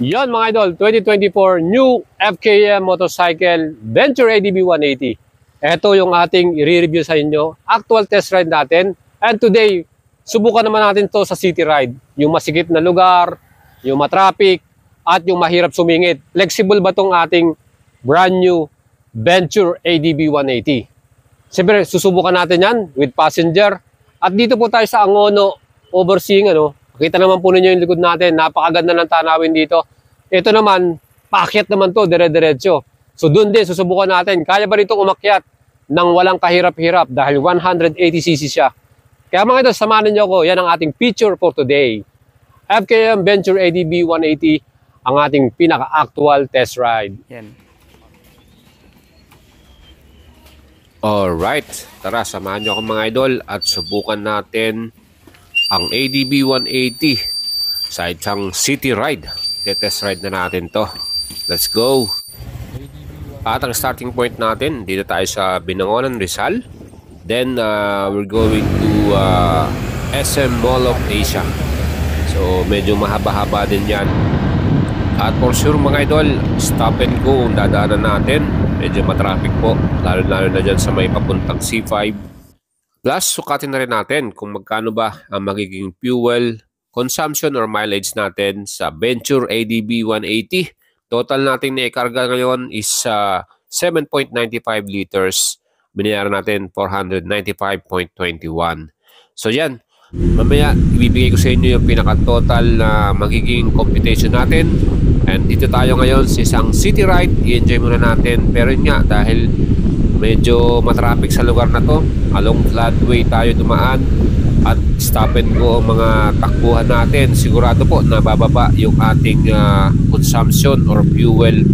Yan mga idol, 2024 new FKM motorcycle Venture ADB 180. Ito yung ating i-review sa inyo. Actual test ride natin. And today, subukan naman natin to sa city ride. Yung masikip na lugar, yung matraffic, at yung mahirap sumingit. Flexible ba tong ating brand new Venture ADB 180? Siyempre, susubukan natin yan with passenger. At dito po tayo sa Angono, overseeing Kita naman po ninyo yung likod natin. Napakaganda ng tanawin dito. Ito naman, paakyat naman to, dire-diretso. So doon din, susubukan natin. Kaya ba rito umakyat nang walang kahirap-hirap dahil 180cc siya. Kaya mga ito, samahan niyo ako. Yan ang ating feature for today. FKM Venture ADB 180, ang ating pinaka-actual test ride. Yan. Alright, tara samahan nyo ako mga idol at subukan natin ang ADB 180 sa isang city ride. Test ride na natin to. Let's go! At ang starting point natin, dito tayo sa Binangonan, Rizal. Then we're going to SM Mall of Asia. So medyo mahaba-haba din yan. At for sure mga idol, stop and go ang dadaanan natin. Medyo matraffic po, lalo-lalo na dyan sa may papuntang C5. Plus, sukatin na rin natin kung magkano ba ang magiging fuel consumption or mileage natin sa Venture ADB 180. Total natin na ikarga ngayon is 7.95 liters. Binayaran natin 495.21. So yan, mamaya ibibigay ko sa inyo yung pinaka-total na magiging computation natin. And dito tayo ngayon sa isang city ride. I-enjoy muna natin. Pero yun nga, dahil medyo matraffic sa lugar na to, along floodway tayo dumaan at stop and go ang mga takbuhan natin. Sigurado po na bababa yung ating consumption or fuel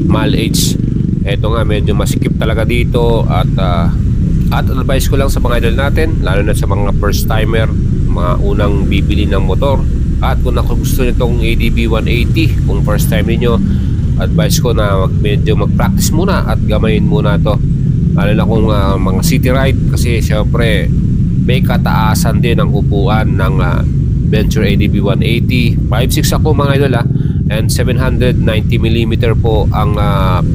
mileage. Eto nga, medyo masikip talaga dito at advice ko lang sa mga idol natin, lalo na sa mga first timer, mga unang bibili ng motor. At kung gusto nyo itong ADB 180, kung first time niyo, advice ko na medyo mag-practice muna at gamayin muna to. Lalo na kung mga city ride, kasi syempre may kataasan din ang upuan ng Venture ADB 180. 5'6 ako mga idol and 790mm po ang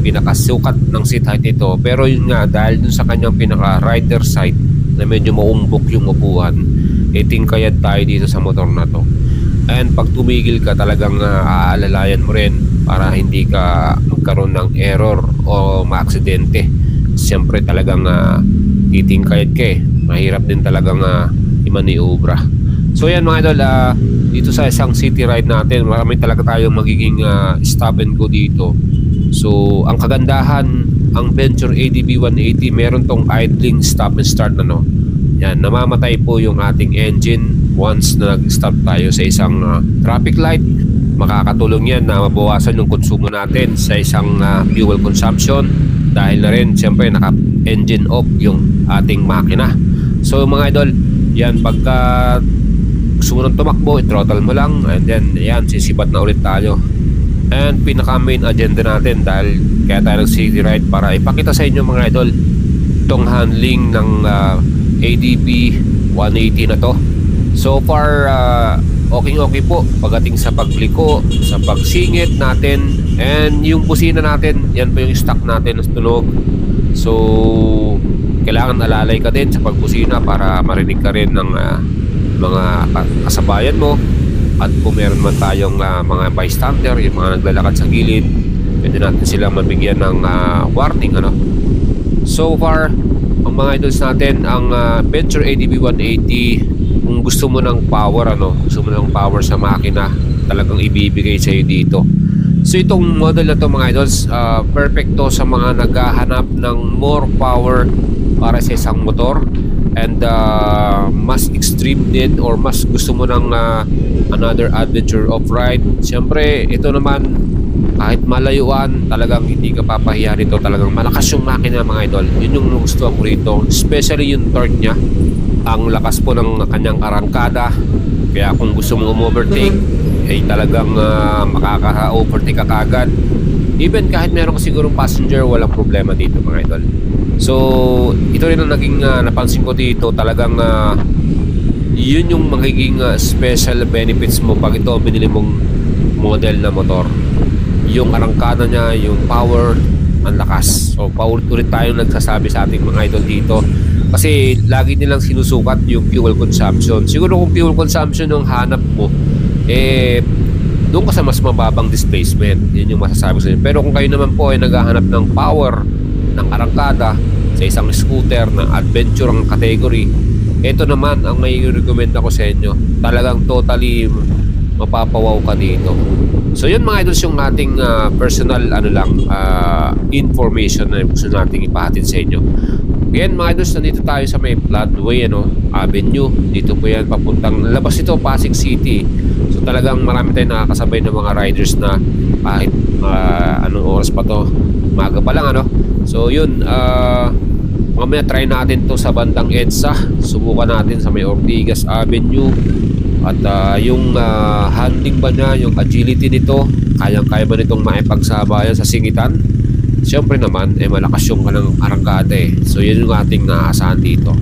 pinakasukat ng seat height nito. Pero yun nga, dahil dun sa kanyang pinaka-rider side na medyo maumbok yung upuan, itingkayad tayo dito sa motor na to. And pag tumigil ka, talagang aalalayan mo rin para hindi ka magkaroon ng error o maaksidente. Siyempre talagang titingkayad ka mahirap din talagang imaniobra. So yan mga idol, dito sa isang city ride natin, marami talaga tayong magiging stop and go dito. So ang kagandahan, ang Venture ADB 180 meron tong idling stop and start yan, namamatay po yung ating engine once na nag-stop tayo sa isang traffic light. Makakatulong yan na mabawasan yung konsumo natin sa isang fuel consumption, dahil na rin siyempre naka-engine off yung ating makina. So mga idol, yan, pagka gusto mo nang tumakbo, i-throttle mo lang and then yan, sisibat na ulit tayo. And pinaka main agenda natin, dahil kaya tayo nag-city ride, para ipakita sa inyo mga idol itong handling ng ADB 180 na to. So far, okay po pagdating sa pagliko, sa pagsingit natin, and yung busina natin, yan po yung stock natin na tunog. So kailangan alalay ka din sa pagbusina para marinig ka rin ng mga kasabayan mo. At kung meron man tayong mga bystander, yung mga naglalakad sa gilid, pwede natin silang mabigyan ng warning So far, ang mga idols natin, ang Venture ADB 180, kung gusto mo ng power gusto mo ng power sa makina, talagang ibibigay sa iyo dito. So itong model na to mga idols, perfecto sa mga naghahanap ng more power para sa isang motor, and mas extreme din, or mas gusto mo ng another adventure off-ride. Siyempre ito naman, kahit malayuan, talagang hindi ka papahiya rito. Talagang malakas yung makina mga idol. Yun yung gusto ko rito, especially yung torque nya. Ang lakas po ng kanyang arangkada, kaya kung gusto mong overtake, ay talagang makaka-overtake ka kagad. Even kahit meron ka sigurong passenger, walang problema dito mga idol. So ito rin ang naging napansin ko dito. Talagang yun yung magiging special benefits mo pag ito binili mong model na motor. Yung arangkada niya, yung power, ang lakas. So paulit-ulit tayo nagsasabi sa ating mga idol dito kasi lagi nilang sinusukat yung fuel consumption. Siguro kung fuel consumption yung hanap mo, doon ka sa mas mababang displacement. Yun yung masasabi sa inyo. Pero kung kayo naman po ay naghahanap ng power ng arangkada sa isang scooter na adventure ang category, ito naman ang may recommend ako sa inyo. Talagang totally mapapawaw ka dito. So yun mga idols, yung ating personal information na gusto nating ipahatid sa inyo. Again mga idols, nandito tayo sa may Floodway Avenue. Dito po yan papuntang labas ito, Pasig City. So talagang marami tayong nakakasabay ng mga riders na kahit anong oras pa to, maga pa lang So yun, mamaya try natin to sa bandang EDSA. Subukan natin sa may Ortigas Avenue. At yung handling ba niya, yung agility nito, kayang-kaya ba nitong maipagsabayan sa singitan? Siyempre naman, malakas yung kanang arangkada So yun yung ating naasahan dito.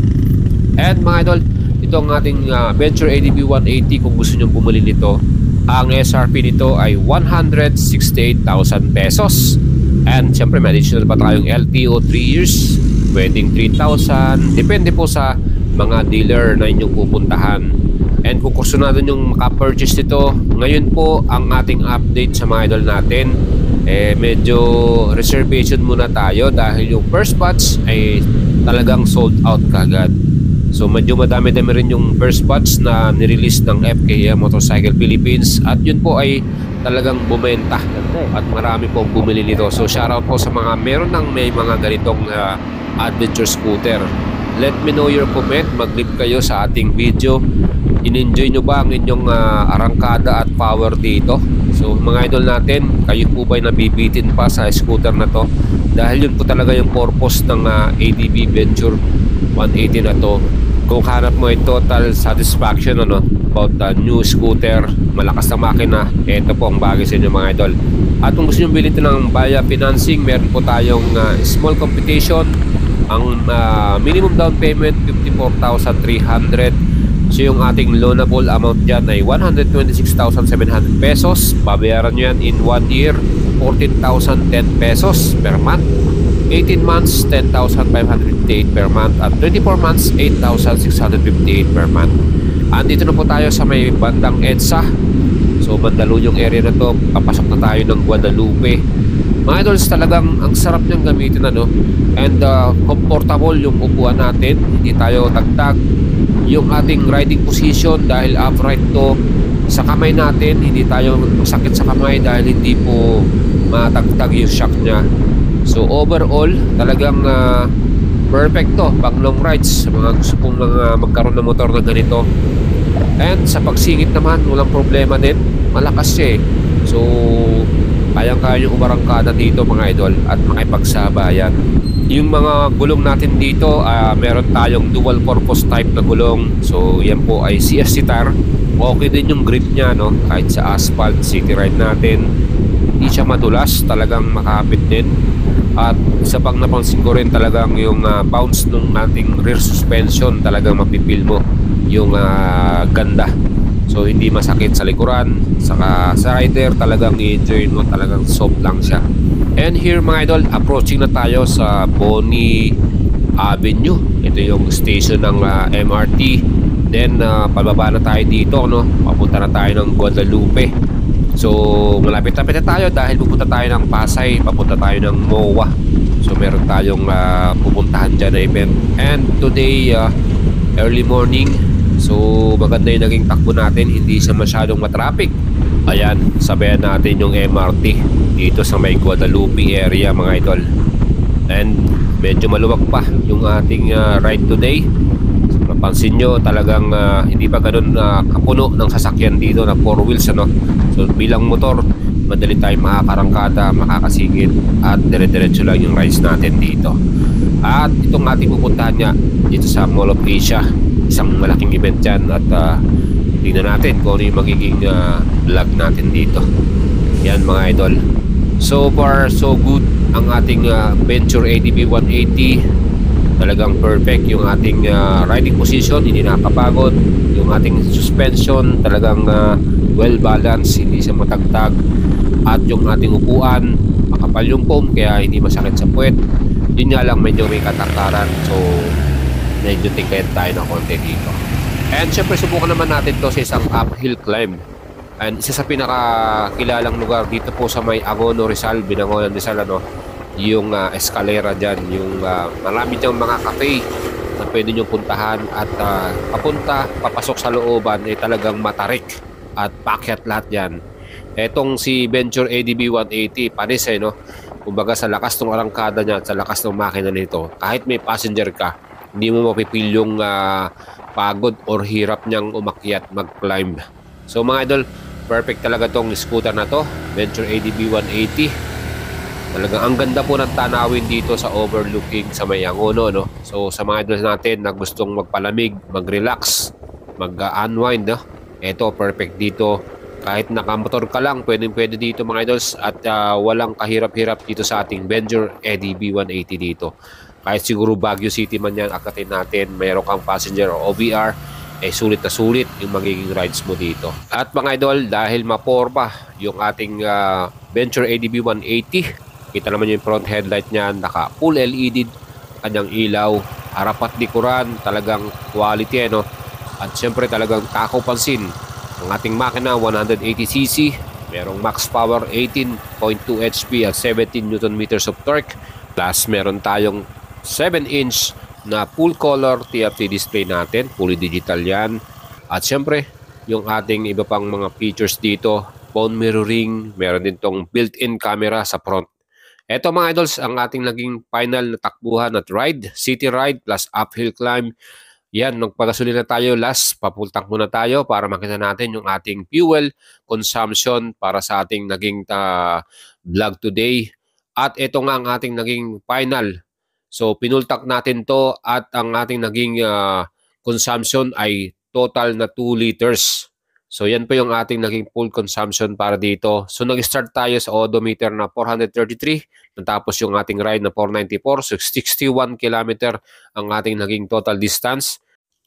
And mga idol, ito ang ating Venture ADB 180. Kung gusto nyo bumili nito, ang SRP nito ay 168,000 pesos. And siyempre may additional pa tayong LTO 3 years, pwedeng 3,000, depende po sa mga dealer na inyong pupuntahan. And kung gusto natin yung maka-purchase nito, ngayon po ang ating update sa mga idol natin, medyo reservation muna tayo dahil yung first batch ay talagang sold out kagad. So medyo madami-dami rin yung first batch na nirelease ng FKM Motorcycle Philippines at yun po ay talagang bumenta at marami pong bumili nito. So shoutout po sa mga meron ng may mga ganitong adventure scooter. Let me know your comment, mag-leave kayo sa ating video. In-enjoy nyo ba ang inyong arangkada at power dito? So mga idol natin, kayo po ba'y nabibitin pa sa scooter na to? Dahil yun po talaga yung purpose ng ADB Venture 180 na to. Kung hanap mo ay total satisfaction about the new scooter, malakas na makina, ito po ang bagay sa inyo mga idol. At kung gusto nyo bilhin ito ng via financing, meron po tayong small competition. Ang minimum down payment 54,300. So yung ating loanable amount dyan ay 126,700 pesos. Babayaran nyo yan in 1 year, 14,010 pesos per month. 18 months, 10,558 per month. At 24 months, 8,658 per month. Andito na po tayo sa may bandang EDSA. So Mandaluyong area na to. Papasok na tayo ng Guadalupe. Mga idols, talagang ang sarap niyang gamitin and comfortable yung upuan natin. Hindi tayo tagtag. Yung ating riding position dahil upright to, sa kamay natin hindi tayo masakit sa kamay dahil hindi po matagtag yung shock niya. So overall talagang perfect to pang long rides sa mga gusto pong magkaroon ng motor na ganito. And sa pagsingit naman walang problema din, malakas siya So kayang-kaya yung umarangkada dito mga idol at makipagsabayan. Yung mga gulong natin dito, meron tayong dual purpose type na gulong. So yan po ay CSC tire. Okay din yung grip nya kahit sa asphalt, city ride natin. Hindi siya madulas, talagang makapit din. At isa pang napansin ko rin talagang yung bounce ng ating rear suspension, talagang mapipil mo yung ganda. So hindi masakit sa likuran, saka sa rider talagang i-enjoy mo, talagang soft lang siya. And here mga idol, approaching na tayo sa Boni Avenue. Ito yung station ng MRT. Then pababa na tayo dito papunta na tayo ng Guadalupe. So malapit-lapit na tayo dahil pupunta tayo ng Pasay, papunta tayo ng MOA. So meron tayong pupuntahan dyan na event. And today early morning, so maganda yung naging takbo natin, hindi siya masyadong matraffic. Ayan, sabayan natin yung MRT dito sa may Guadalupe area mga idol. And medyo maluwag pa yung ating ride today. So, napansin nyo talagang hindi pa ganun kapuno ng sasakyan dito na 4 wheels So bilang motor, madali tayong makakarangkada, makakasingit at dire-diretso lang yung rides natin dito. At itong ating pupuntahan nga dito sa Mall of Asia, isang malaking event dyan. At tingnan natin kung ano yung magiging vlog natin dito. Yan mga idol. So far so good ang ating Venture ADB 180. Talagang perfect yung ating riding position, hindi nakakapagod. Yung ating suspension talagang well balanced, hindi siya matagtag. At yung ating upuan, makapal yung foam kaya hindi masakit sa puwet. Yun nga lang, medyo may katakaran, so medyo tingkayan tayo ng konti dito. And syempre subukan naman natin to sa isang uphill climb. And isa sa pinakakilalang lugar dito po sa may Angono, Rizal, Binangonan, Rizal, yung escalera dyan, yung marami dyang mga cafe na pwede nyo puntahan at papasok sa looban ay talagang matarik at pakyat lahat yan. Etong si Venture ADB 180 panis no. Kumbaga sa lakas ng arangkada niya at sa lakas ng makina nito, kahit may passenger ka, hindi mo mapipil yung pagod or hirap niyang umakyat, mag-climb. So mga idol, perfect talaga tong scooter na to, Venture ADB 180. Talagang ang ganda po ng tanawin dito sa overlooking sa may Angono, no? So sa mga idol natin na gustong magpalamig, mag-relax, mag-unwind, no? Ito perfect dito. Kahit nakamotor ka lang, pwede dito mga idols, at walang kahirap-hirap dito sa ating Venture ADB 180 dito. Kahit siguro Baguio City man yan, akatin natin, mayroon kang passenger o OBR, sulit na sulit yung magiging rides mo dito. At mga idol, dahil maporma yung ating Venture ADB 180, kita naman yung front headlight niyan, naka full LED kanyang ilaw, harap at likuran, talagang quality, no? At syempre talagang takaw pansin ang ating makina, 180cc, merong max power 18.2 HP at 17 Newton meters of torque, plus meron tayong 7-inch na full color TFT display natin, fully digital yan. At syempre yung ating iba pang mga features dito, phone mirroring, meron din tong built-in camera sa front. Eto mga idols, ang ating naging final na takbuhan at ride, city ride plus uphill climb. Yan, nagpagasolina na tayo last, papultak muna tayo para makita natin yung ating fuel consumption para sa ating naging vlog today. At ito nga ang ating naging final. So pinultak natin to at ang ating naging consumption ay total na 2 liters. So yan po yung ating naging full consumption para dito. So nag-start tayo sa odometer na 433, natapos yung ating ride na 494, so 61 km ang ating naging total distance.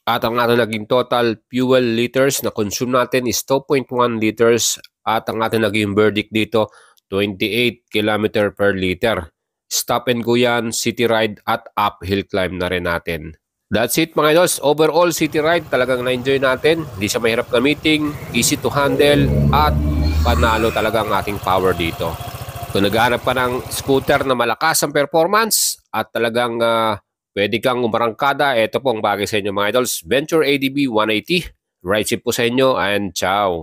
At ang ating naging total fuel liters na consume natin is 2.1 liters at ang ating naging verdict dito 28 km per liter. Stop and go yan, city ride at uphill climb na rin natin. That's it mga idols. Overall city ride talagang na-enjoy natin. Hindi siya mahirap gamitin, easy to handle at panalo talaga ang ating power dito. Kung naghahanap ka ng scooter na malakas ang performance at talagang pwede kang umarangkada, ito po ang bagay sa inyo mga idols. Venture ADB 180. Ride safe po sa inyo and ciao!